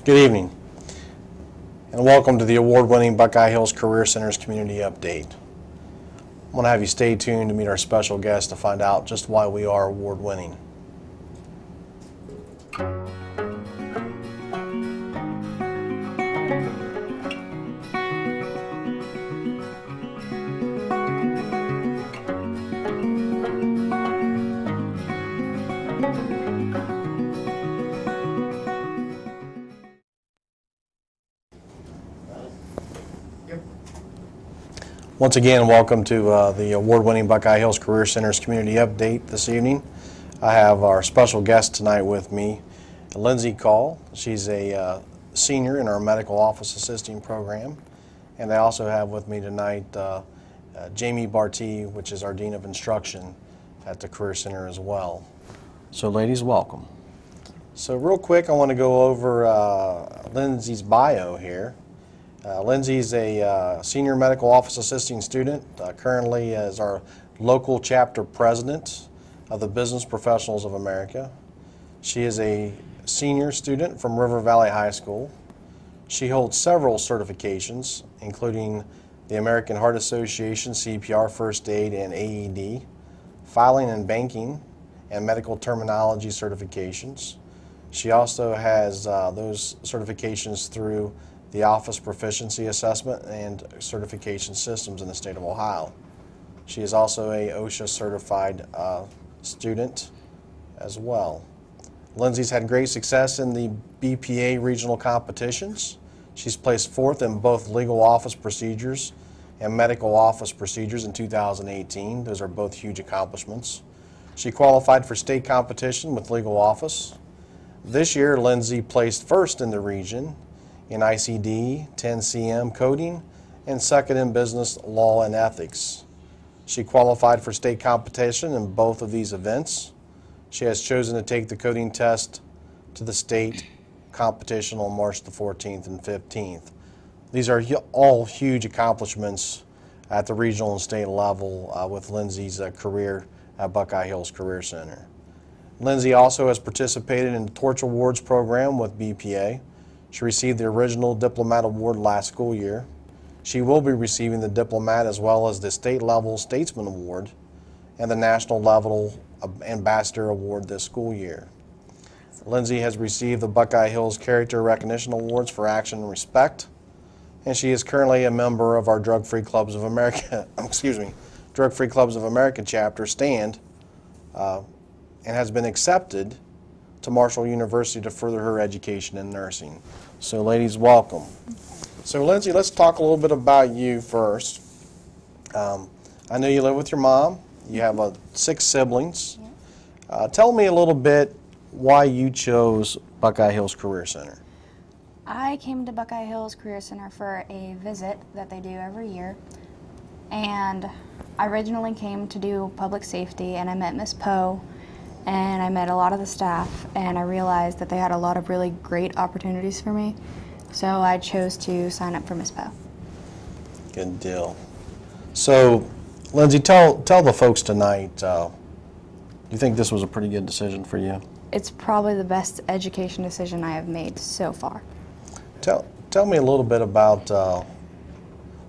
Good evening, and welcome to the award-winning Buckeye Hills Career Center's Community Update. I'm going to have you stay tuned to meet our special guest to find out just why we are award-winning. Once again, welcome to the award-winning Buckeye Hills Career Center's Community Update this evening. I have our special guest tonight with me, Lindsay Call. She's a senior in our medical office assisting program. And I also have with me tonight Jamie Barty, which is our Dean of Instruction at the Career Center as well. So ladies, welcome. So real quick, I want to go over Lindsay's bio here. Lindsay's a senior medical office assisting student, currently as our local chapter president of the Business Professionals of America. She is a senior student from River Valley High School. She holds several certifications, including the American Heart Association CPR First Aid and AED, filing and banking, and medical terminology certifications. She also has those certifications through the Office Proficiency Assessment and Certification Systems in the state of Ohio. She is also a OSHA certified student as well. Lindsay's had great success in the BPA regional competitions. She's placed fourth in both legal office procedures and medical office procedures in 2018. Those are both huge accomplishments. She qualified for state competition with legal office. This year, Lindsay placed first in the region in ICD, 10CM coding, and second in business law and ethics. She qualified for state competition in both of these events. She has chosen to take the coding test to the state competition on March the 14th and 15th. These are all huge accomplishments at the regional and state level with Lindsay's career at Buckeye Hills Career Center. Lindsay also has participated in the Torch Awards program with BPA. She received the original Diplomat Award last school year. She will be receiving the Diplomat as well as the state level Statesman Award and the national level Ambassador Award this school year. Lindsay has received the Buckeye Hills Character Recognition Awards for action and respect, and she is currently a member of our Drug-Free Clubs of America, Drug-Free Clubs of America chapter, STAND, and has been accepted to Marshall University to further her education in nursing. So ladies, welcome. So Lindsay, let's talk a little bit about you first. I know you live with your mom. You have 6 siblings. Tell me a little bit why you chose Buckeye Hills Career Center. I came to Buckeye Hills Career Center for a visit that they do every year. And I originally came to do public safety, and I met Miss Poe, and I met a lot of the staff, and I realized that they had a lot of really great opportunities for me. So I chose to sign up for Miss Poe. Good deal. So, Lindsay, tell the folks tonight, do you think this was a pretty good decision for you? It's probably the best education decision I have made so far. Tell me a little bit about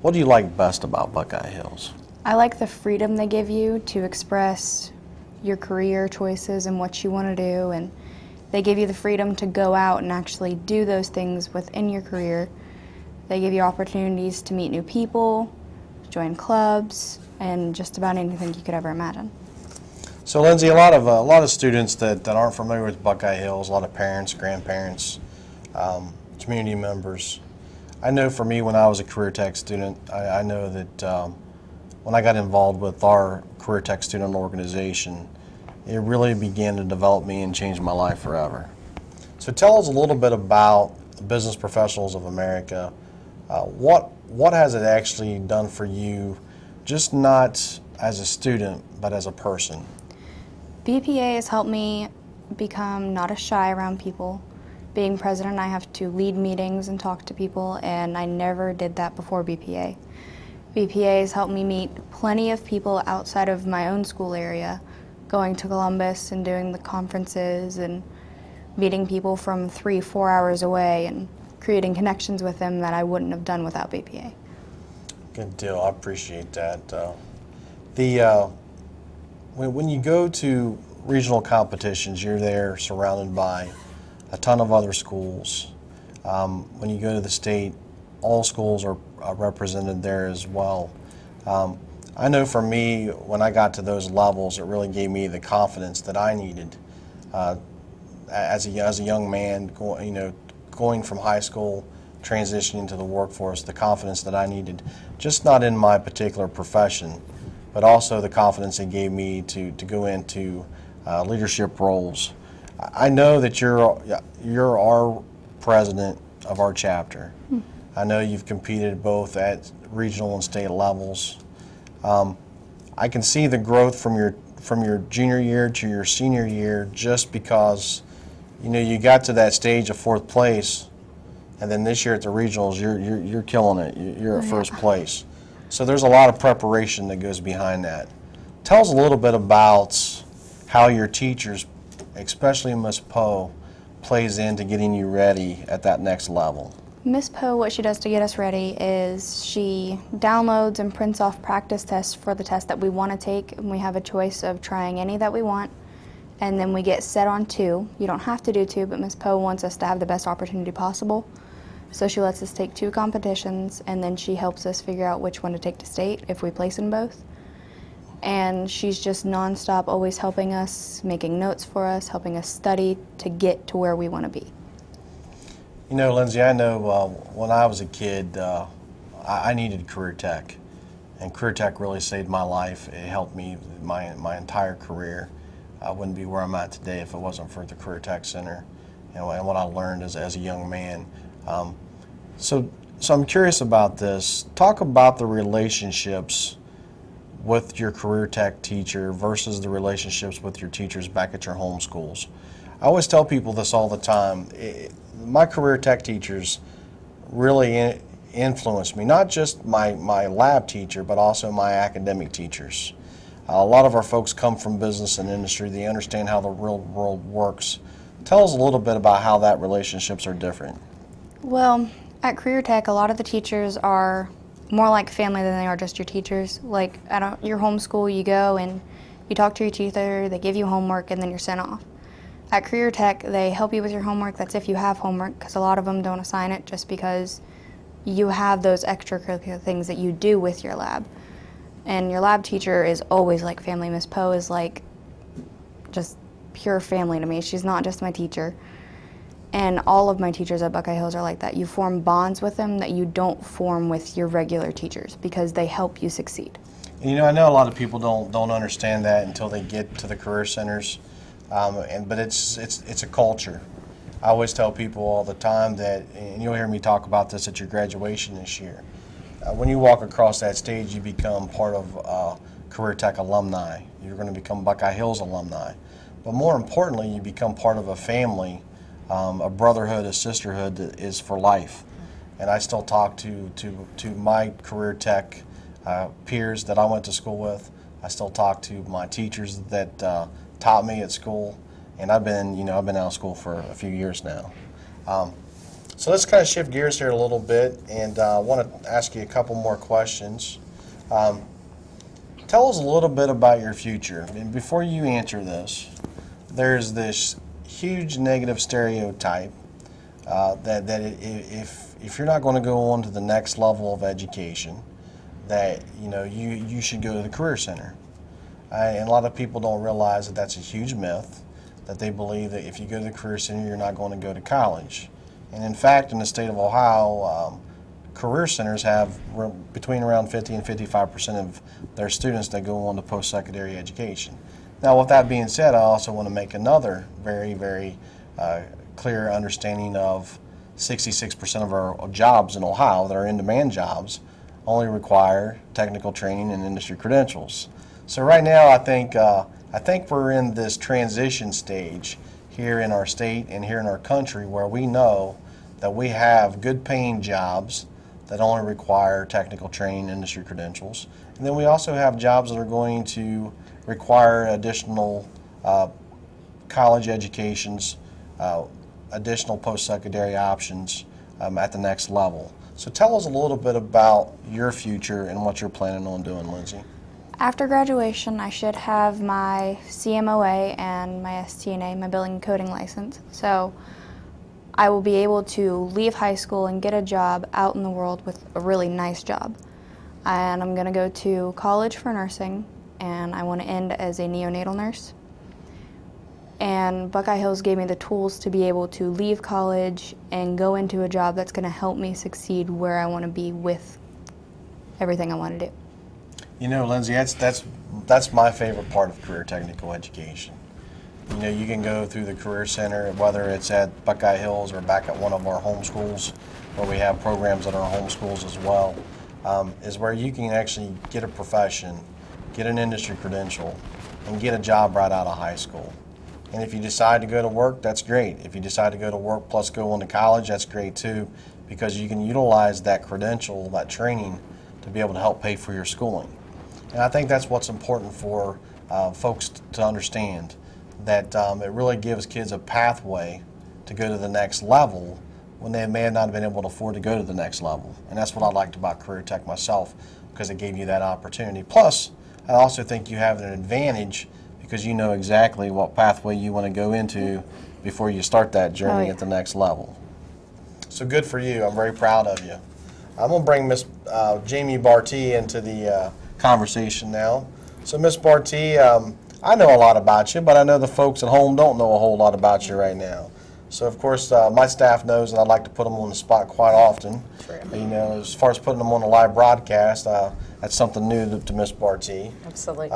what do you like best about Buckeye Hills? I like the freedom they give you to express your career choices and what you want to do, and they give you the freedom to go out and actually do those things within your career. They give you opportunities to meet new people, join clubs, and just about anything you could ever imagine. So Lindsay, a lot of students that aren't familiar with Buckeye Hills, a lot of parents, grandparents, community members. I know for me, when I was a career tech student, I know that when I got involved with our career tech student organization, it really began to develop me and change my life forever. So tell us a little bit about the Business Professionals of America. What has it actually done for you, just not as a student, but as a person? BPA has helped me become not as shy around people. Being president, I have to lead meetings and talk to people, and I never did that before BPA. BPA has helped me meet plenty of people outside of my own school area, going to Columbus and doing the conferences and meeting people from 3-4 hours away and creating connections with them that I wouldn't have done without BPA. Good deal. I appreciate that. When you go to regional competitions, you're there surrounded by a ton of other schools. When you go to the state, all schools are represented there as well. I know for me, when I got to those levels, it really gave me the confidence that I needed as a young man, going from high school, transitioning to the workforce, the confidence that I needed, just not in my particular profession, but also the confidence it gave me to go into leadership roles. I know that you're our president of our chapter. I know you've competed both at regional and state levels. I can see the growth from your junior year to your senior year, just because you got to that stage of 4th place, and then this year at the regionals you're killing it. You're at first place. So there's a lot of preparation that goes behind that. Tell us a little bit about how your teachers, especially Miss Poe, plays into getting you ready at that next level. Miss Poe, what she does to get us ready is she downloads and prints off practice tests for the test that we want to take, and we have a choice of trying any that we want, and then we get set on 2. You don't have to do 2, but Miss Poe wants us to have the best opportunity possible. So she lets us take 2 competitions, and then she helps us figure out which one to take to state if we place in both. And she's just nonstop always helping us, making notes for us, helping us study to get to where we want to be. Lindsay, I know when I was a kid, I needed career tech, and career tech really saved my life. It helped me my entire career. I wouldn't be where I'm at today if it wasn't for the Career Tech Center, and what I learned as a young man. So I'm curious about this. Talk about the relationships with your career tech teacher versus the relationships with your teachers back at your home schools. I always tell people this all the time. My career tech teachers really influenced me, not just my lab teacher, but also my academic teachers. A lot of our folks come from business and industry. They understand how the real world works. Tell us a little bit about how that relationships are different. Well, at Career Tech, a lot of the teachers are more like family than they are just your teachers. Like at your home school, you go and you talk to your teacher, they give you homework, and then you're sent off. At Career Tech, they help you with your homework. That's if you have homework, because a lot of them don't assign it just because you have those extracurricular things that you do with your lab. And your lab teacher is always like family. Miss Poe is like just pure family to me. She's not just my teacher. And all of my teachers at Buckeye Hills are like that. You form bonds with them that you don't form with your regular teachers because they help you succeed. And I know a lot of people don't understand that until they get to the career centers, but it's a culture. I always tell people all the time that, and you'll hear me talk about this at your graduation this year. When you walk across that stage, you become part of Career Tech alumni. You're going to become Buckeye Hills alumni. But more importantly, you become part of a family, a brotherhood, a sisterhood that is for life. And I still talk to my Career Tech peers that I went to school with. I still talk to my teachers that taught me at school. And I've been out of school for a few years now. So let's kind of shift gears here a little bit, and I want to ask you a couple more questions. Tell us a little bit about your future. And before you answer this, there's this huge negative stereotype that if you're not going to go on to the next level of education, that you should go to the Career Center. And a lot of people don't realize that that's a huge myth, that they believe that if you go to the Career Center, you're not going to go to college. And in fact, in the state of Ohio, career centers have between around 50 and 55% of their students that go on to post-secondary education. Now, with that being said, I also want to make another very, very clear understanding of 66% of our jobs in Ohio that are in-demand jobs only require technical training and industry credentials. So right now, I think we're in this transition stage here in our state and here in our country where we know that we have good paying jobs that only require technical training and industry credentials. And then we also have jobs that are going to require additional college educations additional post-secondary options at the next level. So tell us a little bit about your future and what you're planning on doing, Lindsay. After graduation, I should have my CMOA and my STNA, my building and coding license. So I will be able to leave high school and get a job out in the world with a really nice job. And I'm going to go to college for nursing, and I want to end as a neonatal nurse. And Buckeye Hills gave me the tools to be able to leave college and go into a job that's going to help me succeed where I want to be with everything I want to do. You know, Lindsay, that's my favorite part of career technical education. You know, you can go through the Career Center, whether it's at Buckeye Hills or back at one of our home schools, where we have programs at our home schools as well, is where you can actually get a profession, get an industry credential, and get a job right out of high school. And if you decide to go to work, that's great. If you decide to go to work plus go on to college, that's great too, because you can utilize that credential, that training, to be able to help pay for your schooling. And I think that's what's important for folks to understand, that it really gives kids a pathway to go to the next level when they may not have been able to afford to go to the next level. And that's what I liked about Career Tech myself, because it gave you that opportunity. Plus, I also think you have an advantage because you know exactly what pathway you want to go into before you start that journey at the next level. So good for you. I'm very proud of you. I'm going to bring Miss Jamie Bartee into the conversation now. So Miss Bartee, I know a lot about you, but I know the folks at home don't know a whole lot about you right now. So of course, my staff knows, and I'd like to put them on the spot quite often. True. You know, as far as putting them on a live broadcast, that's something new to Miss Bartee. Absolutely.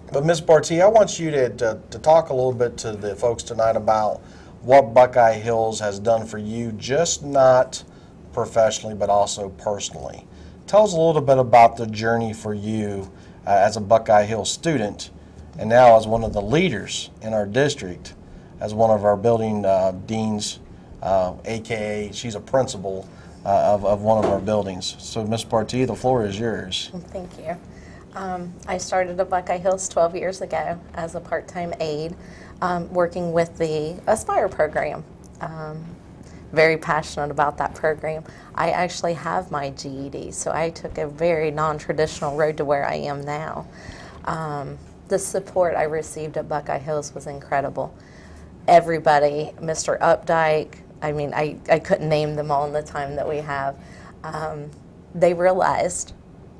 But Ms. Bartee, I want you to talk a little bit to the folks tonight about what Buckeye Hills has done for you, just not professionally, but also personally. Tell us a little bit about the journey for you as a Buckeye Hills student, and now as one of the leaders in our district, as one of our building deans, AKA she's a principal of one of our buildings. So Ms. Bartee, the floor is yours. Thank you. I started at Buckeye Hills 12 years ago as a part-time aide, working with the Aspire program. Very passionate about that program. I actually have my GED, so I took a very non-traditional road to where I am now. The support I received at Buckeye Hills was incredible. Everybody, Mr. Updike, I mean, I couldn't name them all in the time that we have. They realized,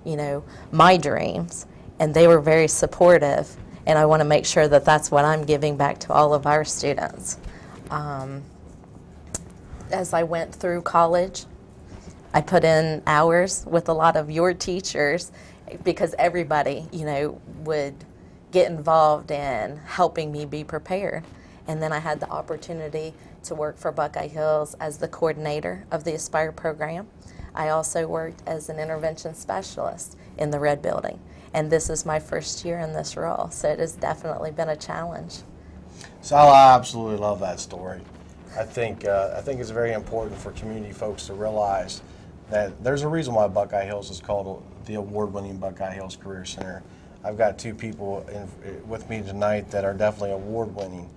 you know, my dreams, and they were very supportive, and I want to make sure that that's what I'm giving back to all of our students. As I went through college, I put in hours with a lot of your teachers, because everybody, you know, would get involved in helping me be prepared. And then I had the opportunity to work for Buckeye Hills as the coordinator of the Aspire program. I also worked as an intervention specialist in the Red Building, and this is my first year in this role, so it has definitely been a challenge. So I absolutely love that story. I think it's very important for community folks to realize that there's a reason why Buckeye Hills is called the award-winning Buckeye Hills Career Center. I've got two people with me tonight that are definitely award-winning.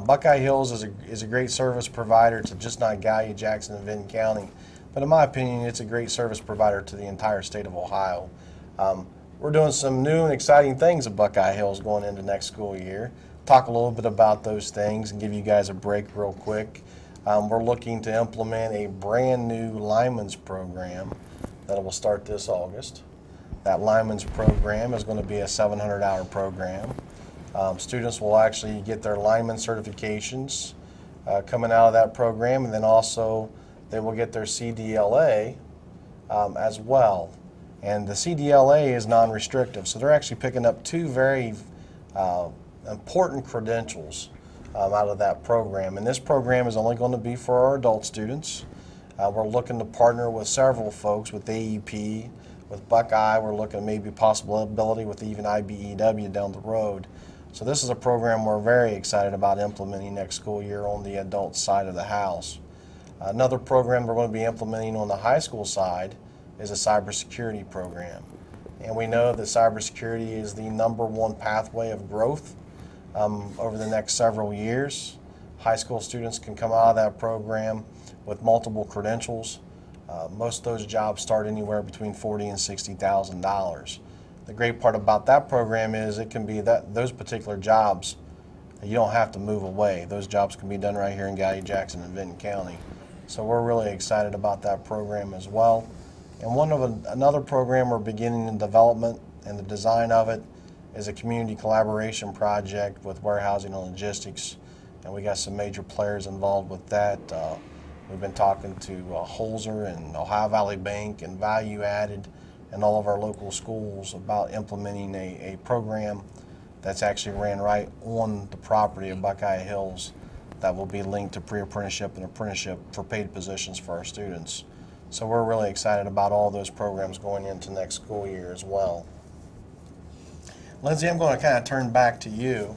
Buckeye Hills is a great service provider to just not Gallia, Jackson, and Vinton County, but in my opinion, it's a great service provider to the entire state of Ohio. We're doing some new and exciting things at Buckeye Hills going into next school year. Talk a little bit about those things and give you guys a break real quick. We're looking to implement a brand new lineman's program that will start this August. That lineman's program is going to be a 700-hour program. Students will actually get their lineman certifications coming out of that program, and then also they will get their CDLA as well. And the CDLA is non-restrictive, so they're actually picking up two very important credentials out of that program. And this program is only going to be for our adult students. We're looking to partner with several folks, with AEP, with Buckeye. We're looking at maybe possibility with even IBEW down the road. So this is a program we're very excited about implementing next school year on the adult side of the house. Another program we're going to be implementing on the high school side is a cybersecurity program. And we know that cybersecurity is the #1 pathway of growth over the next several years. High school students can come out of that program with multiple credentials. Most of those jobs start anywhere between $40,000 and $60,000. The great part about that program is it can be that those particular jobs, you don't have to move away. Those jobs can be done right here in Gowdy, Jackson, and Vinton County. So we're really excited about that program as well. And another program we're beginning in development, and the design of it is a community collaboration project with warehousing and logistics, and we got some major players involved with that. We've been talking to Holzer and Ohio Valley Bank and Value Added and all of our local schools about implementing a program that's actually ran right on the property of Buckeye Hills that will be linked to pre-apprenticeship and apprenticeship for paid positions for our students. So we're really excited about all those programs going into next school year as well. Lindsay, I'm going to kind of turn back to you.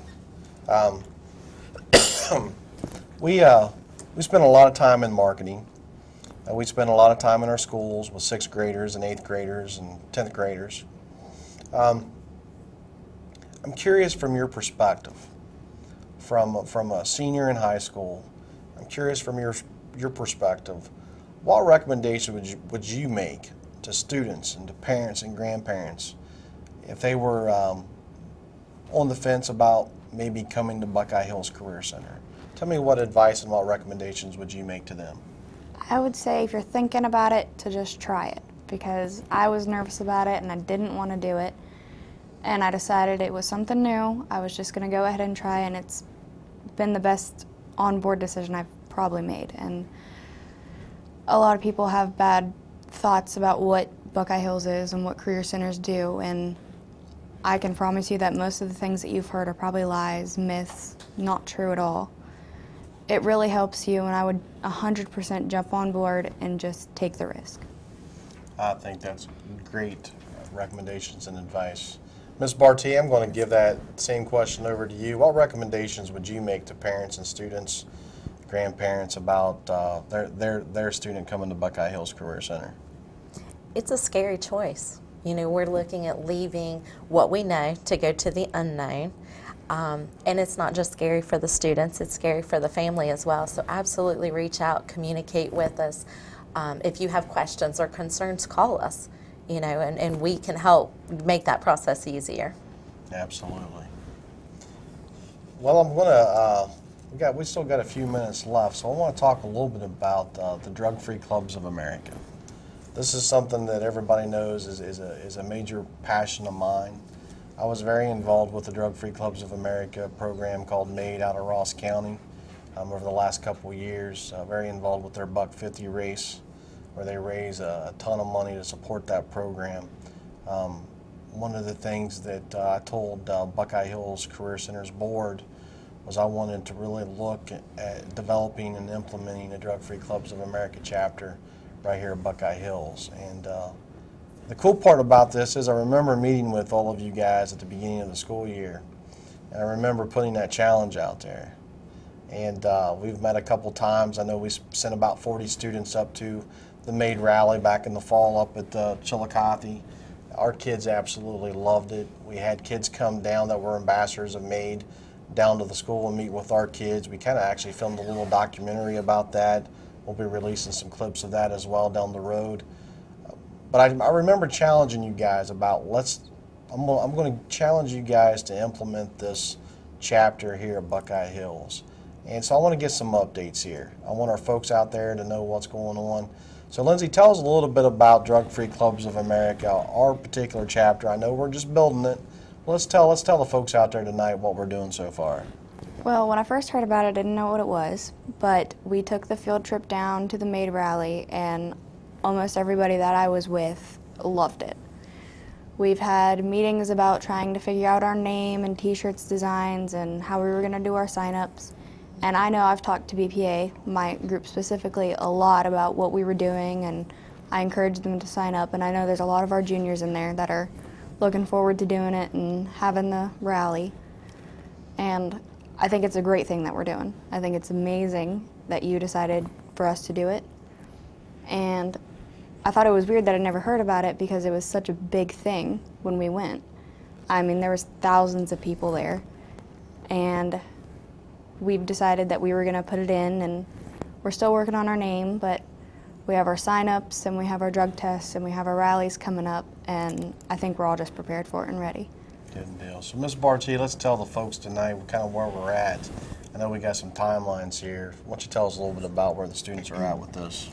We spend a lot of time in marketing. We spend a lot of time in our schools with 6th graders and 8th graders and 10th graders. I'm curious from your perspective, from a senior in high school, I'm curious from your perspective, what recommendation would you make to students and to parents and grandparents if they were on the fence about maybe coming to Buckeye Hills Career Center? Tell me what advice and what recommendations would you make to them? I would say if you're thinking about it, to just try it, because I was nervous about it and I didn't want to do it, and I decided it was something new. I was just going to go ahead and try, and it's been the best on-board decision I've probably made. And a lot of people have bad thoughts about what Buckeye Hills is and what career centers do, and I can promise you that most of the things that you've heard are probably lies, myths, not true at all. It really helps you, and I would 100% jump on board and just take the risk. I think that's great recommendations and advice. Ms. Barty, I'm going to give that same question over to you. What recommendations would you make to parents and students, grandparents about their student coming to Buckeye Hills Career Center? It's a scary choice. You know, we're looking at leaving what we know to go to the unknown. And it's not just scary for the students, it's scary for the family as well. So absolutely reach out, communicate with us. If you have questions or concerns, call us, you know, and we can help make that process easier. Absolutely. Well, I'm going to, we still got a few minutes left, so I want to talk a little bit about the Drug-Free Clubs of America. This is something that everybody knows is a major passion of mine. I was very involved with the Drug-Free Clubs of America program called MAID out of Ross County over the last couple of years. Very involved with their $1.50 race, where they raise a ton of money to support that program. One of the things that I told Buckeye Hills Career Center's board was I wanted to really look at developing and implementing a Drug-Free Clubs of America chapter right here at Buckeye Hills. And the cool part about this is I remember meeting with all of you guys at the beginning of the school year, and I remember putting that challenge out there. And we've met a couple times. I know we sent about 40 students up to the MAID rally back in the fall up at Chillicothe. Our kids absolutely loved it. We had kids come down that were ambassadors of MAID down to the school and meet with our kids. We kind of actually filmed a little documentary about that. We'll be releasing some clips of that as well down the road. But I remember challenging you guys about I'm going to challenge you guys to implement this chapter here at Buckeye Hills. And so I want to get some updates here. I want our folks out there to know what's going on. So Lindsay, tell us a little bit about Drug-Free Clubs of America, our particular chapter. I know we're just building it. Let's tell the folks out there tonight what we're doing so far. Well, when I first heard about it, I didn't know what it was, but we took the field trip down to the MAID rally, and almost everybody that I was with loved it. We've had meetings about trying to figure out our name and t-shirts designs and how we were going to do our sign-ups. And I know I've talked to BPA, my group specifically, a lot about what we were doing, and I encouraged them to sign up. And I know there's a lot of our juniors in there that are looking forward to doing it and having the rally. And I think it's a great thing that we're doing. I think it's amazing that you decided for us to do it. And I thought it was weird that I never heard about it because it was such a big thing when we went. I mean, there was thousands of people there. And we've decided that we were going to put it in, and we're still working on our name, but we have our sign-ups and we have our drug tests and we have our rallies coming up, and I think we're all just prepared for it and ready. Good deal. So Ms. Barty, let's tell the folks tonight kind of where we're at. I know we got some timelines here. Why don't you tell us a little bit about where the students are at with this?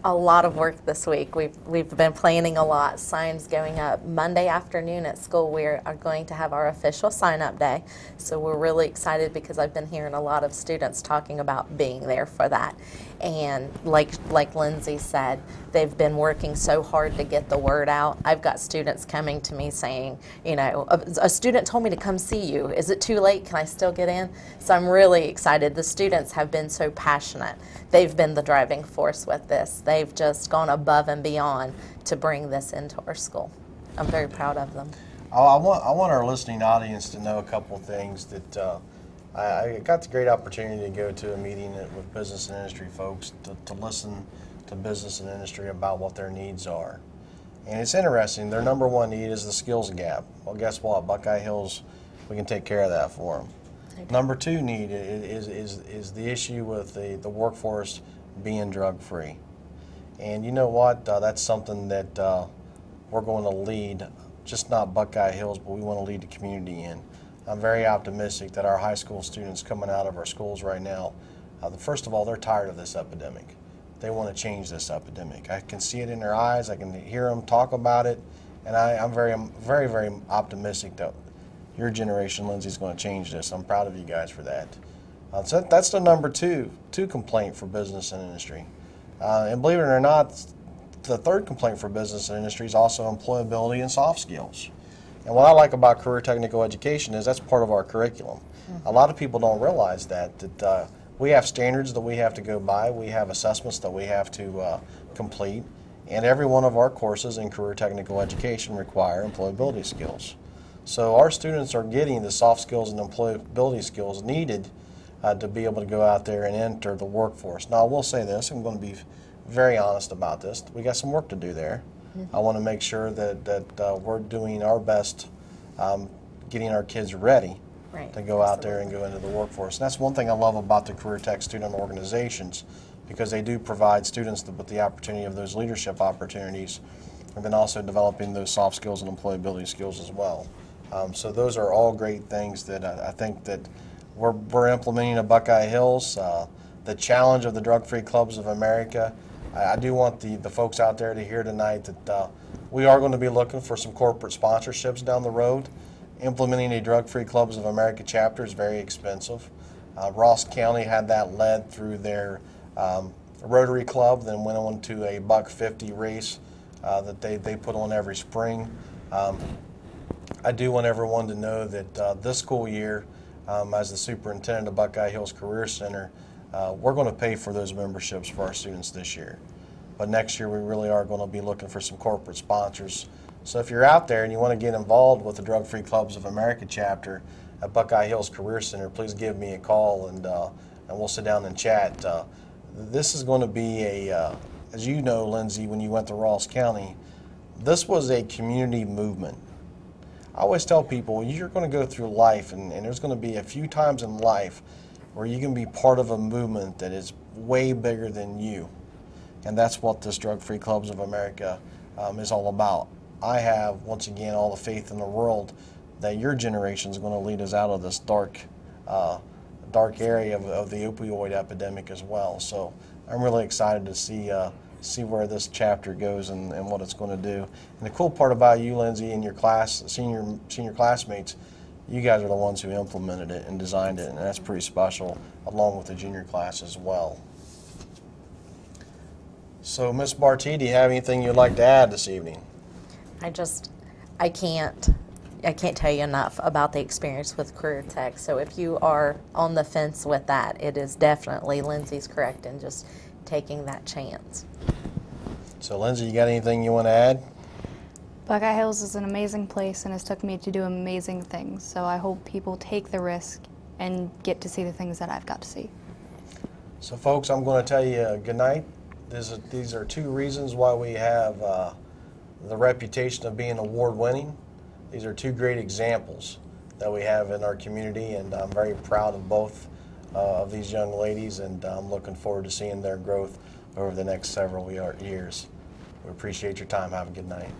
A lot of work this week. We've been planning a lot. Signs going up Monday afternoon at school. We are going to have our official sign-up day. So we're really excited because I've been hearing a lot of students talking about being there for that. And like Lindsay said, they've been working so hard to get the word out. I've got students coming to me saying, you know, a student told me to come see you. Is it too late? Can I still get in? So I'm really excited. The students have been so passionate. They've been the driving force with this. They've just gone above and beyond to bring this into our school. I'm very proud of them. I want our listening audience to know a couple things that I got the great opportunity to go to a meeting with business and industry folks to listen to business and industry about what their needs are. And it's interesting, their number one need is the skills gap. Well, guess what? Buckeye Hills, we can take care of that for them. Number two need is the issue with the workforce being drug-free. And you know what? That's something that we're going to lead, just not Buckeye Hills, but we want to lead the community in. I'm very optimistic that our high school students coming out of our schools right now, first of all, they're tired of this epidemic. They want to change this epidemic. I can see it in their eyes. I can hear them talk about it. And I'm very, very optimistic that your generation, Lindsay, is going to change this. I'm proud of you guys for that. So that's the number two complaint for business and industry. And believe it or not, the third complaint for business and industry is also employability and soft skills. And what I like about career technical education is that's part of our curriculum. A lot of people don't realize that we have standards that we have to go by, we have assessments that we have to complete, and every one of our courses in career technical education require employability skills. So our students are getting the soft skills and employability skills needed to be able to go out there and enter the workforce. Now I will say this, I'm going to be very honest about this, we got some work to do there. I want to make sure that we're doing our best getting our kids ready to go out there and go into the workforce. And that's one thing I love about the Career Tech student organizations, because they do provide students with the opportunity of those leadership opportunities, and then also developing those soft skills and employability skills as well. So those are all great things that I think that we're implementing at Buckeye Hills. The challenge of the Drug-Free Clubs of America, I do want the folks out there to hear tonight that we are going to be looking for some corporate sponsorships down the road. Implementing a Drug-Free Clubs of America chapter is very expensive. Ross County had that led through their Rotary Club, then went on to a $1.50 race that they put on every spring. I do want everyone to know that this school year, as the superintendent of Buckeye Hills Career Center, we're going to pay for those memberships for our students this year. But next year we really are going to be looking for some corporate sponsors. So if you're out there and you want to get involved with the Drug-Free Clubs of America chapter at Buckeye Hills Career Center, please give me a call and we'll sit down and chat. This is going to be as you know, Lindsay, when you went to Ross County, this was a community movement. I always tell people, you're going to go through life and there's going to be a few times in life where you can be part of a movement that is way bigger than you. And that's what this Drug-Free Clubs of America is all about. I have, once again, all the faith in the world that your generation is going to lead us out of this dark area of the opioid epidemic as well. So I'm really excited to see where this chapter goes and what it's going to do. And the cool part about you, Lindsay, and your class, senior classmates, you guys are the ones who implemented it and designed it, and that's pretty special, along with the junior class as well. So, Ms. Barty, do you have anything you'd like to add this evening? I can't tell you enough about the experience with Career Tech. So if you are on the fence with that, it is definitely, Lindsay's correct in just taking that chance. So, Lindsay, you got anything you want to add? Buckeye Hills is an amazing place and has took me to do amazing things, so I hope people take the risk and get to see the things that I've got to see. So folks, I'm going to tell you good night. These are two reasons why we have the reputation of being award-winning. These are two great examples that we have in our community, and I'm very proud of both of these young ladies, and I'm looking forward to seeing their growth over the next several years. We appreciate your time. Have a good night.